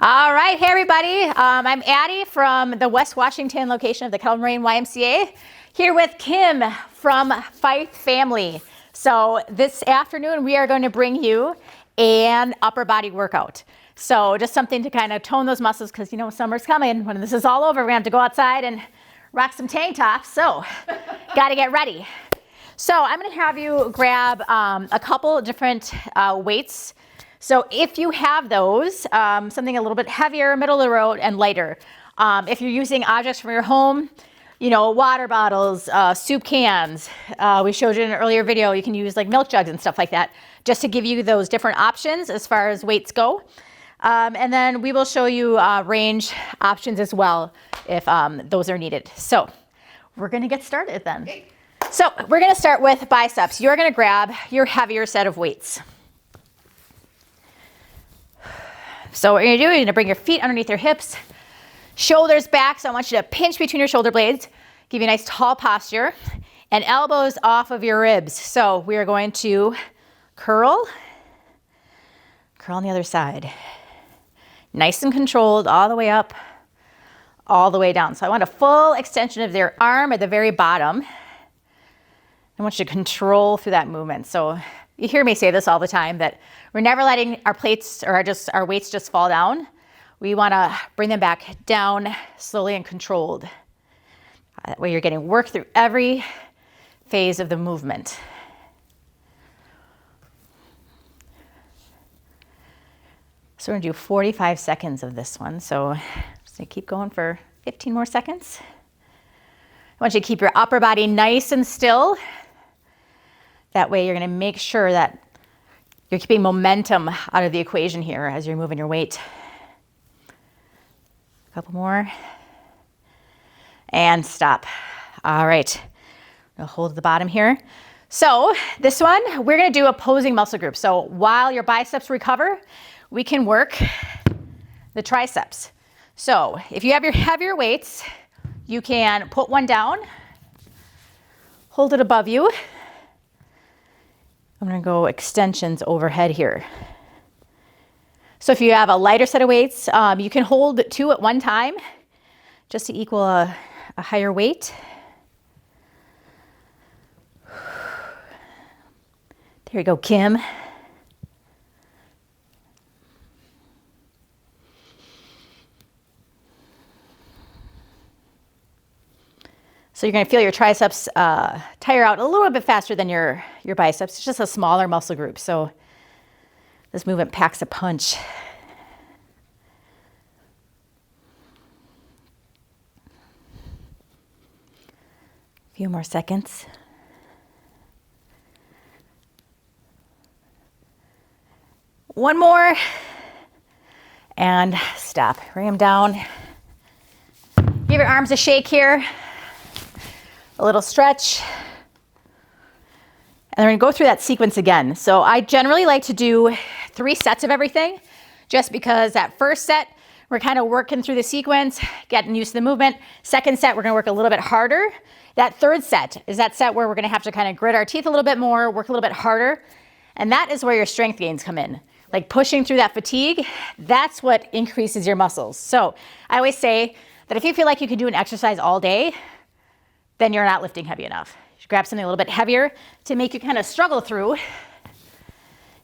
All right, hey everybody. I'm Addie from the West Washington location of the Kettle Moraine YMCA, here with Kim from Fife Family. So this afternoon we are going to bring you an upper body workout. So just something to kind of tone those muscles, because you know summer's coming. When this is all over, we're gonna have to go outside and rock some tank tops. So got to get ready. So I'm going to have you grab a couple different weights. So if you have those, something a little bit heavier, middle of the road, and lighter. If you're using objects from your home, you know, water bottles, soup cans. We showed you in an earlier video, you can use like milk jugs and stuff like that, just to give you those different options as far as weights go. And then we will show you range options as well if those are needed. So we're going to get started then. Okay. So we're going to start with biceps. You're going to grab your heavier set of weights. So what you're going to do, you're going to bring your feet underneath your hips, shoulders back. So I want you to pinch between your shoulder blades, give you a nice tall posture, and elbows off of your ribs. So we are going to curl on the other side. Nice and controlled all the way up, all the way down. So I want a full extension of their arm at the very bottom. I want you to control through that movement. So you hear me say this all the time, that we're never letting our plates or our weights just fall down. We want to bring them back down slowly and controlled. That way you're getting work through every phase of the movement. So we're going to do 45 seconds of this one. So just going to keep going for 15 more seconds. I want you to keep your upper body nice and still. That way you're going to make sure that you're keeping momentum out of the equation here as you're moving your weight. A couple more. And stop. All right. We'll hold the bottom here. So this one, we're going to do opposing muscle groups. So while your biceps recover, we can work the triceps. So if you have your heavier weights, you can put one down, hold it above you. I'm going to go extensions overhead here. So if you have a lighter set of weights, you can hold two at one time just to equal a higher weight. There you go, Kim. So you're going to feel your triceps tire out a little bit faster than your biceps. It's just a smaller muscle group. So this movement packs a punch. A few more seconds. One more. And stop. Bring them down. Give your arms a shake here. A little stretch. And we're going to go through that sequence again. So I generally like to do 3 sets of everything, just because that first set, we're kind of working through the sequence, getting used to the movement. Second set, we're going to work a little bit harder. That third set is that set where we're going to have to kind of grit our teeth a little bit more, work a little bit harder. And that is where your strength gains come in. Like pushing through that fatigue, that's what increases your muscles. So I always say that if you feel like you can do an exercise all day, then you're not lifting heavy enough. You should grab something a little bit heavier to make you kind of struggle through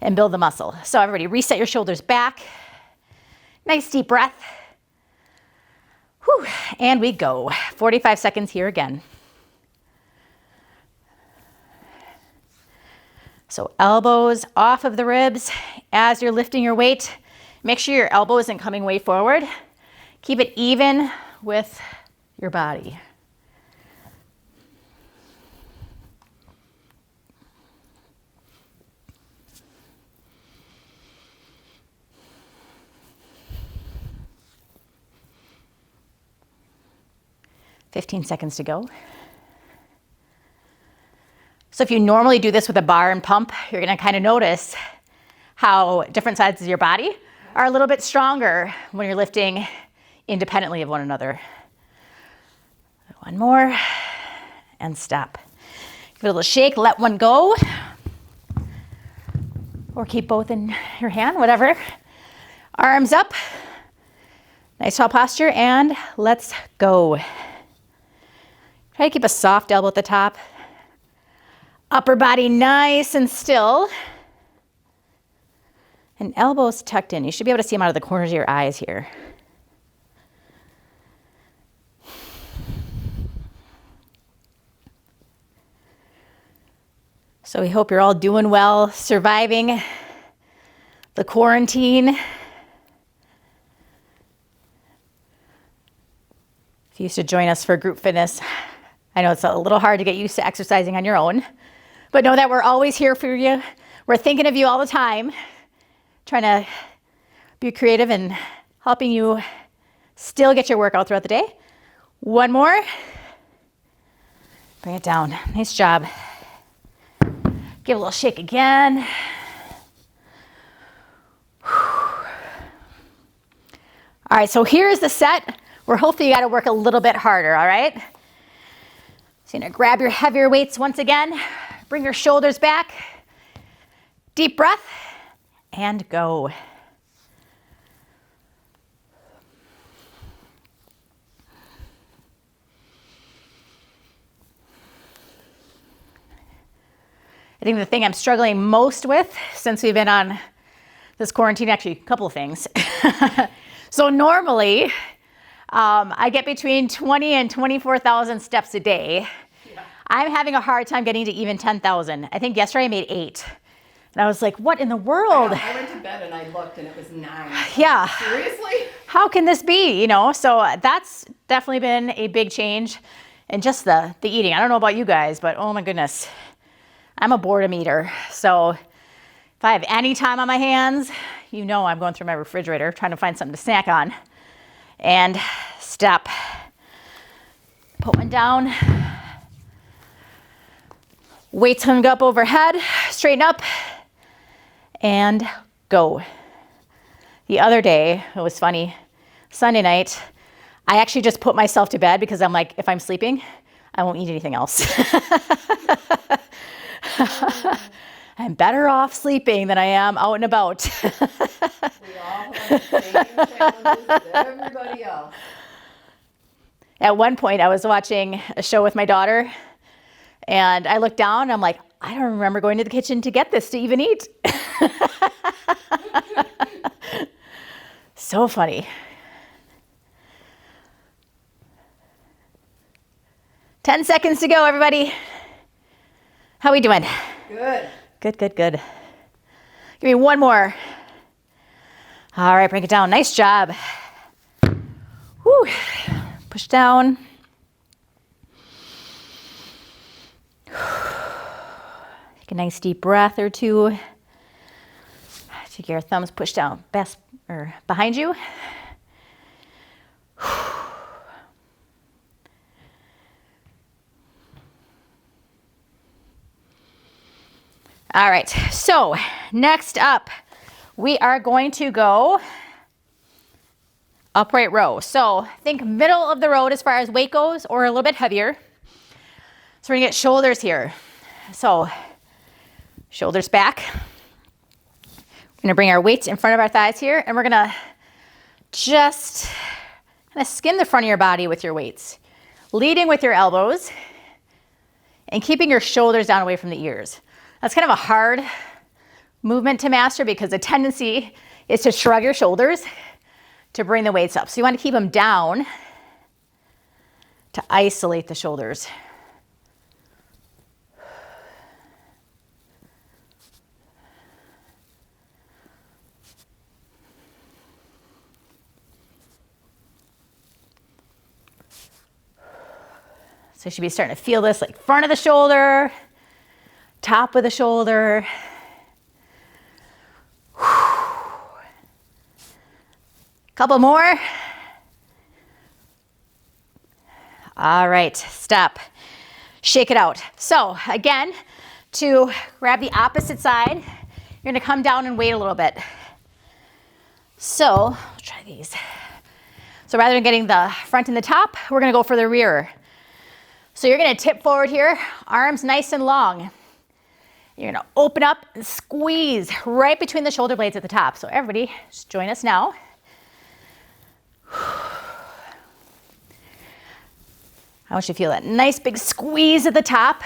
and build the muscle. So everybody reset your shoulders back. Nice deep breath. Whew. And we go. 45 seconds here again. So elbows off of the ribs as you're lifting your weight. Make sure your elbow isn't coming way forward. Keep it even with your body. $15 seconds to go. So if you normally do this with a bar and pump, you're going to kind of notice how different sides of your body are a little bit stronger when you're lifting independently of one another. One more and stop. Give it a little shake, let one go. Or keep both in your hand, whatever. Arms up, Nice tall posture, and let's go. Try to keep a soft elbow at the top. Upper body nice and still. And elbows tucked in. You should be able to see them out of the corners of your eyes here. So we hope you're all doing well, surviving the quarantine. If you used to join us for group fitness, I know it's a little hard to get used to exercising on your own, but know that we're always here for you. We're thinking of you all the time, trying to be creative and helping you still get your workout throughout the day. One more. Bring it down. Nice job. Give a little shake again. All right, so here's the set where hopefully you got to work a little bit harder, all right? So you're going to grab your heavier weights once again. Bring your shoulders back. Deep breath and go. I think the thing I'm struggling most with since we've been on this quarantine, actually a couple of things. So normally I get between 20 and 24,000 steps a day. Yeah. I'm having a hard time getting to even 10,000. I think yesterday I made 8. And I was like, what in the world? I went to bed and I looked and it was 9. Yeah. Seriously? How can this be? You know, so that's definitely been a big change. And just the eating. I don't know about you guys, but oh my goodness. I'm a boredom eater. So if I have any time on my hands, you know I'm going through my refrigerator trying to find something to snack on. And step. Put one down. Weights hung up overhead. Straighten up. And go. The other day, it was funny. Sunday night, I actually just put myself to bed because I'm like, if I'm sleeping, I won't eat anything else. I'm better off sleeping than I am out and about. We all have the same challenges as everybody else. At one point, I was watching a show with my daughter, and I looked down, and I'm like, I don't remember going to the kitchen to get this to even eat. So funny. 10 seconds to go, everybody. How we doing? Good. Good, good, good. Give me one more. All right, break it down. Nice job. Whew. Push down. Take a nice deep breath or two. Take your thumbs push down best or behind you. All right, so next up, we are going to go upright row. So think middle of the road as far as weight goes, or a little bit heavier. So we're gonna get shoulders here. So shoulders back. We're gonna bring our weights in front of our thighs here, and we're gonna just kind of skim the front of your body with your weights. Leading with your elbows and keeping your shoulders down away from the ears. That's kind of a hard movement to master because the tendency is to shrug your shoulders to bring the weights up. So you want to keep them down to isolate the shoulders. So you should be starting to feel this like front of the shoulder, top of the shoulder. Couple more. All right, step. Shake it out. So again, to grab the opposite side, you're gonna come down and wait a little bit. So, I'll try these. So rather than getting the front and the top, we're gonna go for the rear. So you're gonna tip forward here, arms nice and long. You're gonna open up and squeeze right between the shoulder blades at the top. So everybody, just join us now. I want you to feel that nice big squeeze at the top.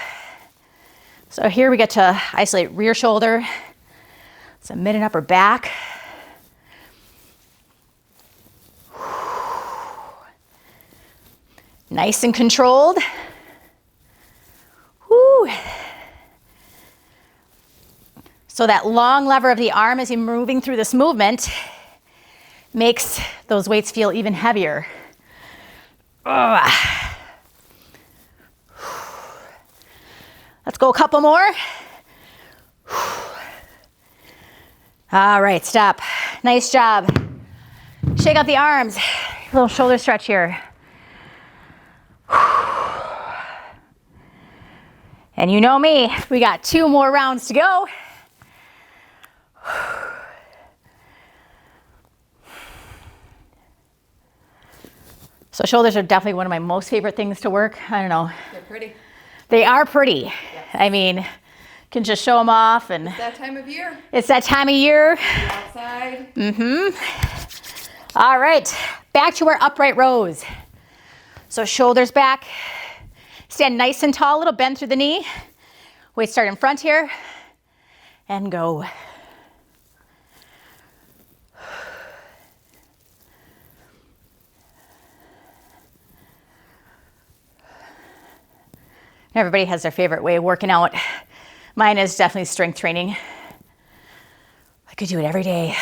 So here we get to isolate rear shoulder, some mid and upper back. Nice and controlled. Woo. So that long lever of the arm as you're moving through this movement makes those weights feel even heavier. Ugh. Let's go a couple more. All right, stop. Nice job. Shake out the arms. A little shoulder stretch here. And you know me, we got 2 more rounds to go. So shoulders are definitely one of my most favorite things to work. I don't know. They're pretty. They are pretty. Yes. I mean, can just show them off, and It's that time of year. it's that time of year. Outside. All right, back to our upright rows. So shoulders back, stand nice and tall, a little bend through the knee. Weight start in front here, and go. Everybody has their favorite way of working out. Mine is definitely strength training. I could do it every day.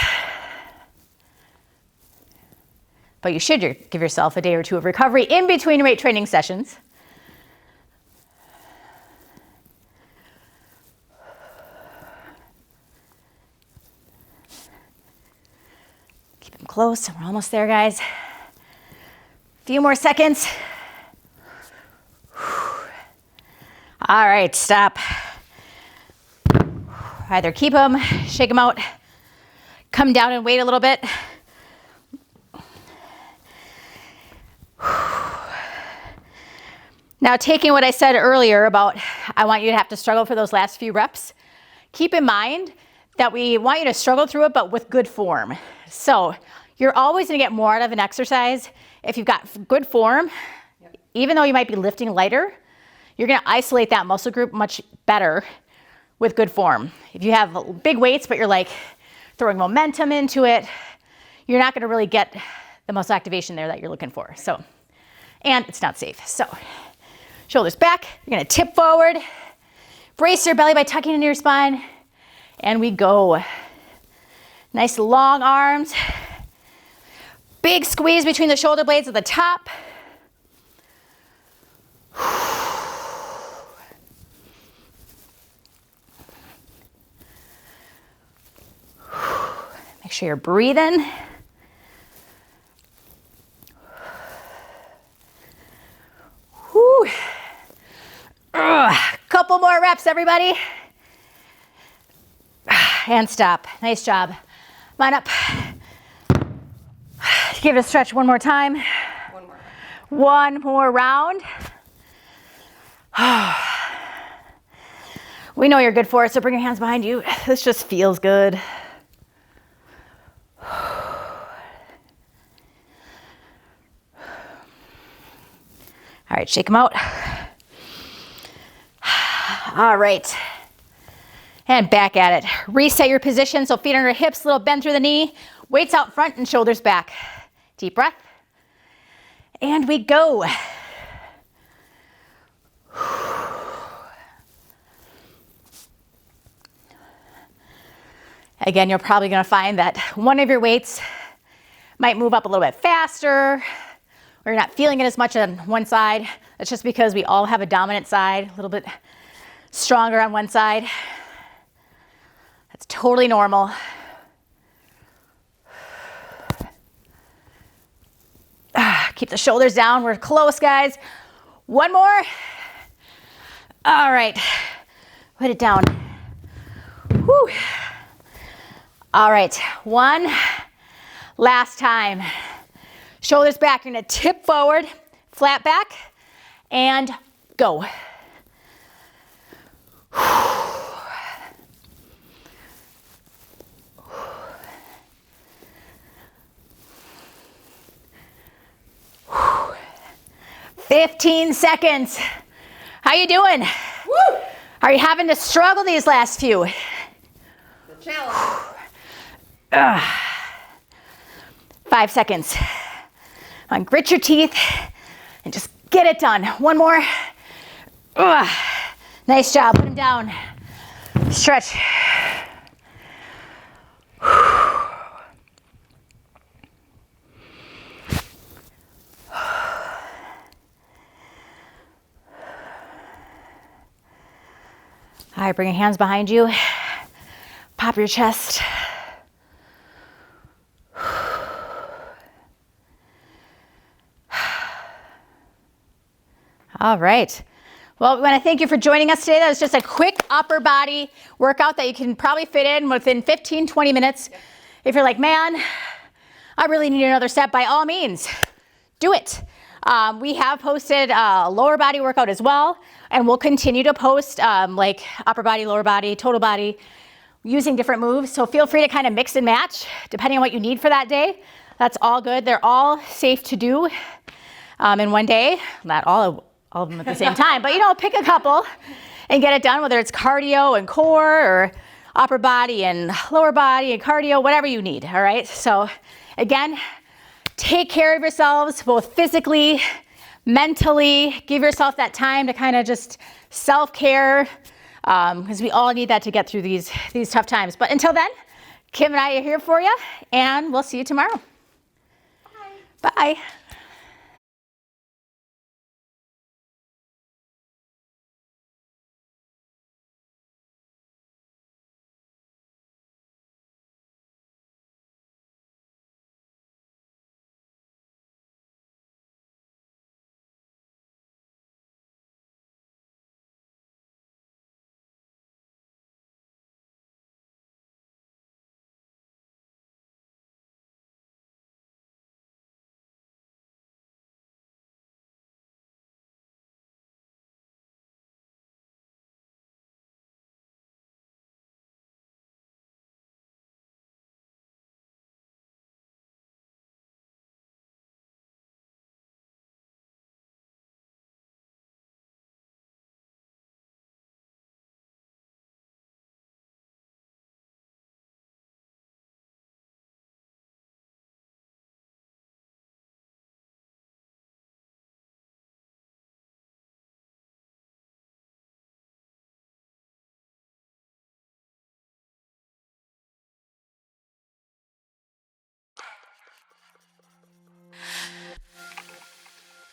But you should give yourself a day or two of recovery in between weight training sessions. Keep them close. We're almost there, guys. A few more seconds. All right, stop. Either keep them, shake them out, come down and wait a little bit. Now, taking what I said earlier about I want you to have to struggle for those last few reps, keep in mind that we want you to struggle through it, but with good form. So you're always gonna get more out of an exercise if you've got good form. Even though you might be lifting lighter, you're gonna isolate that muscle group much better with good form. If you have big weights, but you're like throwing momentum into it, you're not gonna really get the muscle activation there that you're looking for. So, and it's not safe. So, shoulders back, you're gonna tip forward, brace your belly by tucking into your spine, and we go. Nice long arms, big squeeze between the shoulder blades at the top. Make sure you're breathing. Whew. Couple more reps, everybody. And stop. Nice job. Line up. Give it a stretch one more time. One more. One more round. We know you're good for it, so bring your hands behind you. This just feels good. All right, shake them out. All right. And back at it. Reset your position, so feet under hips, little bend through the knee. Weights out front and shoulders back. Deep breath. And we go. Again, you're probably going to find that one of your weights might move up a little bit faster, or you're not feeling it as much on one side. That's just because we all have a dominant side, a little bit stronger on one side. That's totally normal. Keep the shoulders down. We're close, guys. One more. All right. Put it down. Whew. All right. One last time. Shoulders back. You're going to tip forward, flat back, and go. 15 seconds. How you doing? Woo! Are you having to struggle these last few? The challenge. 5 seconds. Come on, grit your teeth and just get it done. One more. Nice job. Put them down. Stretch. All right, bring your hands behind you. Pop your chest. All right. Well, we want to thank you for joining us today. That was just a quick upper body workout that you can probably fit in within 15, 20 minutes. If you're like, man, I really need another set, by all means, do it. We have posted a lower body workout as well, and we'll continue to post like upper body, lower body, total body, using different moves. So feel free to kind of mix and match depending on what you need for that day. That's all good. They're all safe to do in one day. Not all of them at the same time, but pick a couple and get it done, whether it's cardio and core or upper body and lower body and cardio, whatever you need, all right? So again, take care of yourselves, both physically, mentally. Give yourself that time to kind of just self-care, because we all need that to get through these tough times. But until then, Kim and I are here for you, and we'll see you tomorrow. Bye. Bye.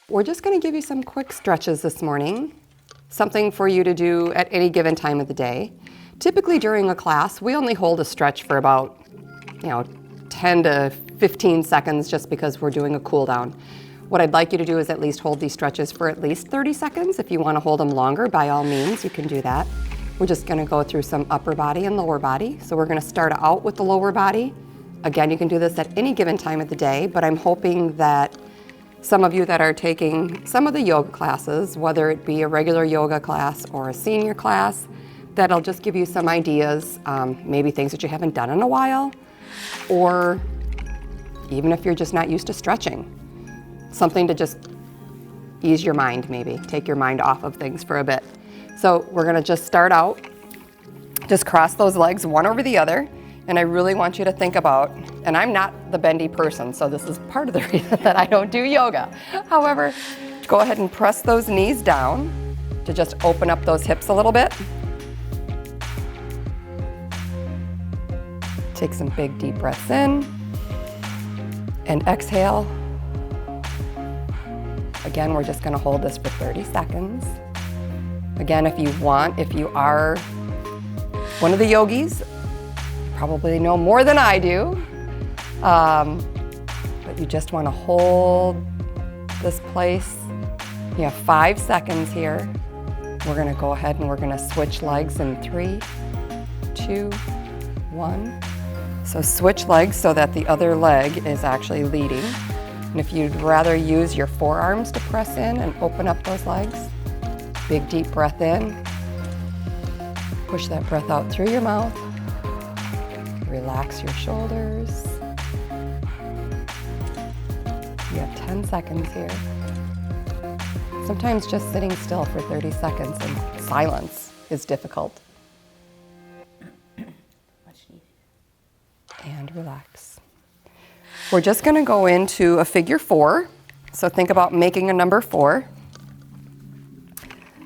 We're just going to give you some quick stretches this morning, something for you to do at any given time of the day. Typically during a class, we only hold a stretch for about 10 to 15 seconds just because we're doing a cool down. What I'd like you to do is at least hold these stretches for at least 30 seconds. If you want to hold them longer, by all means, you can do that. We're just going to go through some upper body and lower body. So we're going to start out with the lower body. Again, you can do this at any given time of the day, but I'm hoping that some of you that are taking some of the yoga classes, whether it be a regular yoga class or a senior class, that'll just give you some ideas, maybe things that you haven't done in a while, or even if you're just not used to stretching, something to just ease your mind, maybe take your mind off of things for a bit. So we're gonna just start out, just cross those legs one over the other. And I really want you to think about, and I'm not the bendy person, so this is part of the reason that I don't do yoga. However, go ahead and press those knees down to just open up those hips a little bit. Take some big deep breaths in and exhale. Again, we're just gonna hold this for 30 seconds. Again, if you are one of the yogis, probably know more than I do, but you just want to hold this place. You have 5 seconds here. We're going to go ahead and we're going to switch legs in 3, 2, 1. So switch legs so that the other leg is actually leading. And if you'd rather use your forearms to press in and open up those legs, big deep breath in. Push that breath out through your mouth. Relax your shoulders. You have 10 seconds here. Sometimes just sitting still for 30 seconds in silence is difficult. And relax. We're just going to go into a figure 4. So think about making a number 4.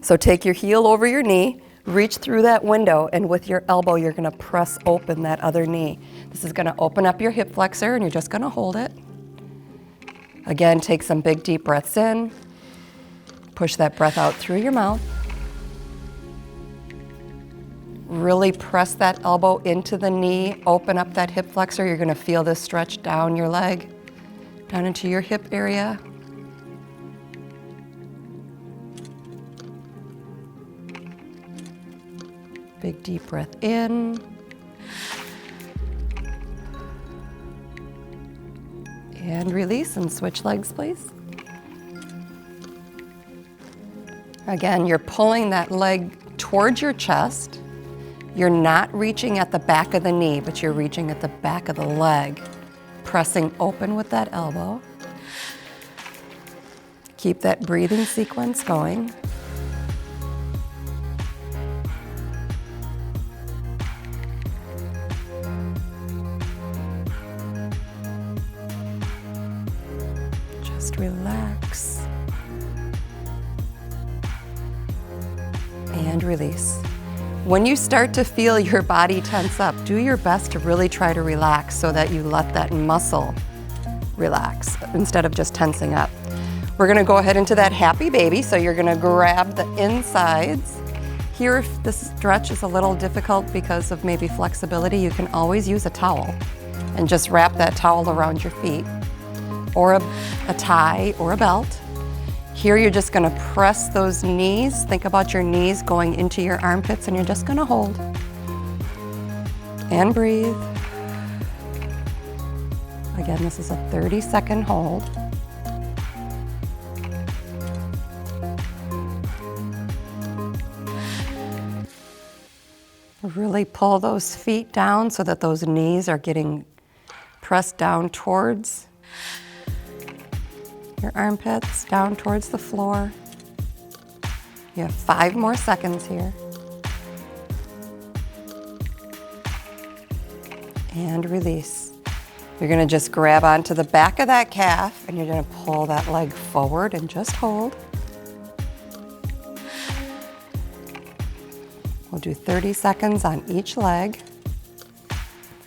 So take your heel over your knee, reach through that window, and with your elbow, you're going to press open that other knee. This is going to open up your hip flexor, and you're just going to hold it. Again, take some big deep breaths in. Push that breath out through your mouth. Really press that elbow into the knee, open up that hip flexor. You're going to feel this stretch down your leg, down into your hip area. Big deep breath in. And release and switch legs, please. Again, you're pulling that leg towards your chest. You're not reaching at the back of the knee, but you're reaching at the back of the leg, pressing open with that elbow. Keep that breathing sequence going. Just relax. And release. When you start to feel your body tense up, do your best to really try to relax so that you let that muscle relax instead of just tensing up. We're gonna go ahead into that happy baby, so you're gonna grab the insides. Here, if this stretch is a little difficult because of maybe flexibility, you can always use a towel and just wrap that towel around your feet, or a tie or a belt. Here you're just gonna press those knees. Think about your knees going into your armpits, and you're just gonna hold. And breathe. Again, this is a 30-second hold. Really pull those feet down so that those knees are getting pressed down towards your armpits, down towards the floor. You have 5 more seconds here. And release. You're gonna just grab onto the back of that calf, and you're gonna pull that leg forward and just hold. We'll do 30 seconds on each leg.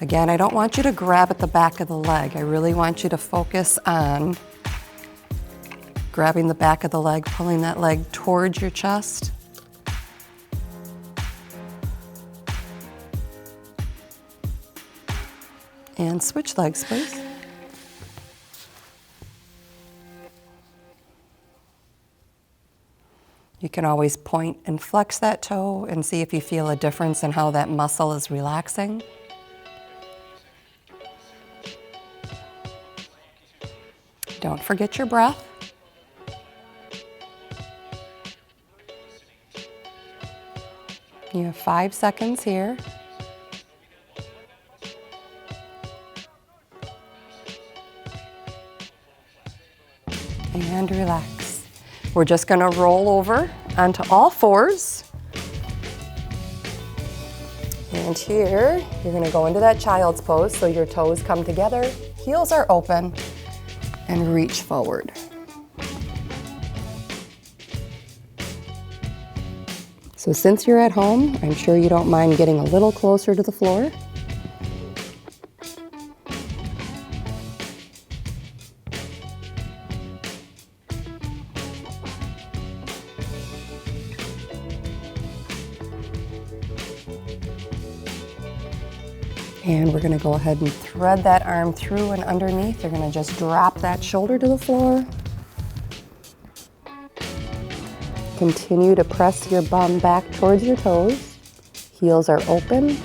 Again, I don't want you to grab at the back of the leg. I really want you to focus on grabbing the back of the leg, pulling that leg towards your chest. And switch legs, please. You can always point and flex that toe and see if you feel a difference in how that muscle is relaxing. Don't forget your breath. You have 5 seconds here. And relax. We're just going to roll over onto all fours. And here, you're going to go into that child's pose, so your toes come together, heels are open, and reach forward. So since you're at home, I'm sure you don't mind getting a little closer to the floor. And we're going to go ahead and thread that arm through and underneath. You're going to just drop that shoulder to the floor. Continue to press your bum back towards your toes. Heels are open.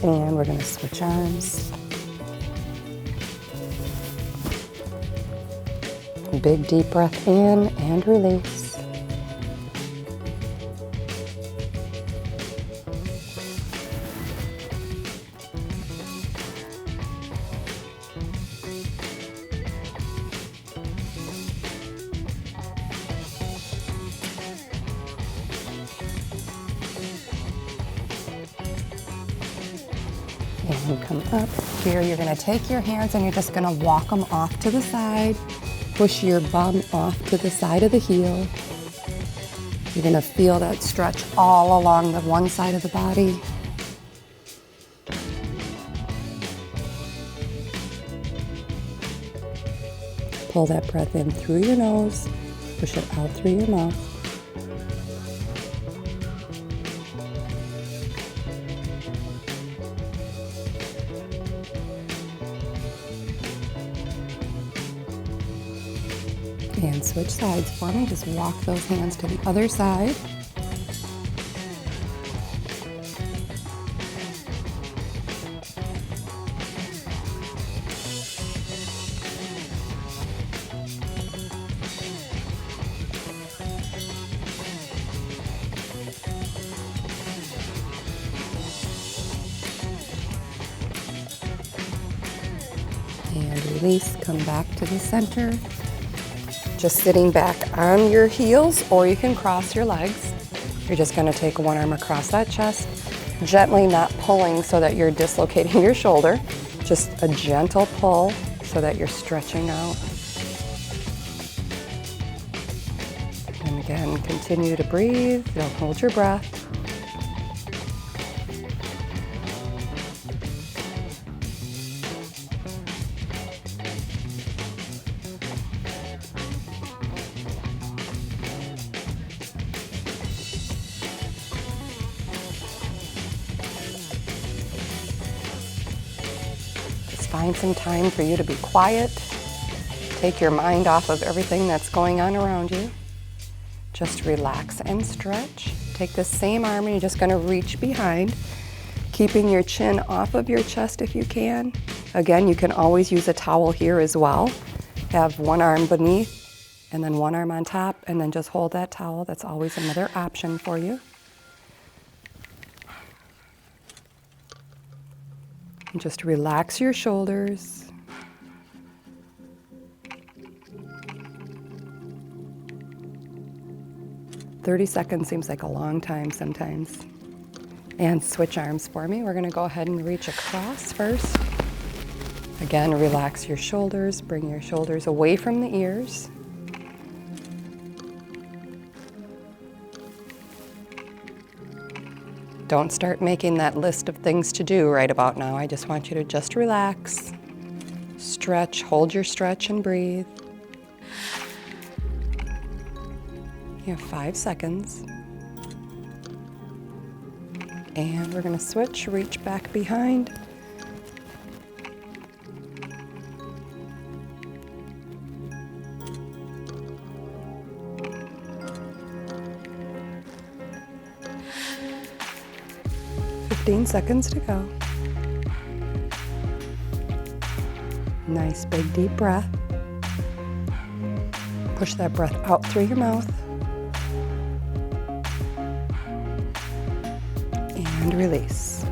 And we're going to switch arms. Big deep breath in and release. And come up here. You're going to take your hands and you're just going to walk them off to the side. Push your bum off to the side of the heel. You're going to feel that stretch all along the one side of the body. Pull that breath in through your nose. Push it out through your mouth. And switch sides for me. Just walk those hands to the other side. And release, come back to the center. Just sitting back on your heels, or you can cross your legs. You're just going to take one arm across that chest, gently, not pulling so that you're dislocating your shoulder. Just a gentle pull so that you're stretching out. And again, continue to breathe. Don't hold your breath. Find some time for you to be quiet. Take your mind off of everything that's going on around you. Just relax and stretch. Take the same arm and you're just going to reach behind, keeping your chin off of your chest if you can. Again, you can always use a towel here as well. Have one arm beneath and then one arm on top, and then just hold that towel. That's always another option for you. And just relax your shoulders. "30 seconds seems like a long time sometimes. And switch arms for me. We're going to go ahead and reach across first. Again, relax your shoulders. Bring your shoulders away from the ears. Don't start making that list of things to do right about now. I just want you to just relax, stretch, hold your stretch and breathe. You have 5 seconds. And we're going to switch, reach back behind. "15 seconds to go." Nice big deep breath. Push that breath out through your mouth. And release.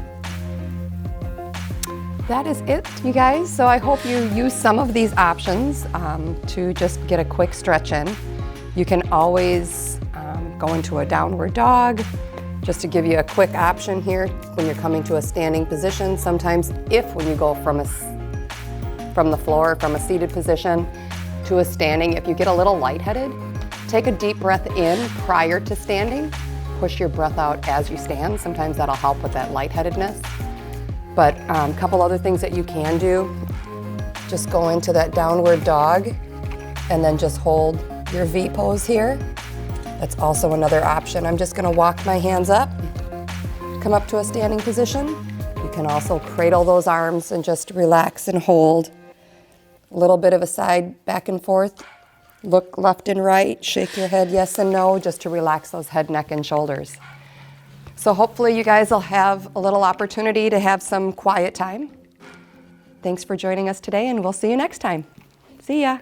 That is it, you guys. So I hope you use some of these options to just get a quick stretch in. You can always go into a downward dog. Just to give you a quick option here, when you're coming to a standing position, sometimes when you go from the floor, from a seated position to a standing, if you get a little lightheaded, take a deep breath in prior to standing. Push your breath out as you stand. Sometimes that'll help with that lightheadedness. But a couple other things that you can do, just go into that downward dog and then just hold your V pose here. That's also another option. I'm just going to walk my hands up, come up to a standing position. You can also cradle those arms and just relax and hold. A little bit of a side back and forth. Look left and right, shake your head yes and no, just to relax those head, neck, and shoulders. So hopefully you guys will have a little opportunity to have some quiet time. Thanks for joining us today, and we'll see you next time. See ya.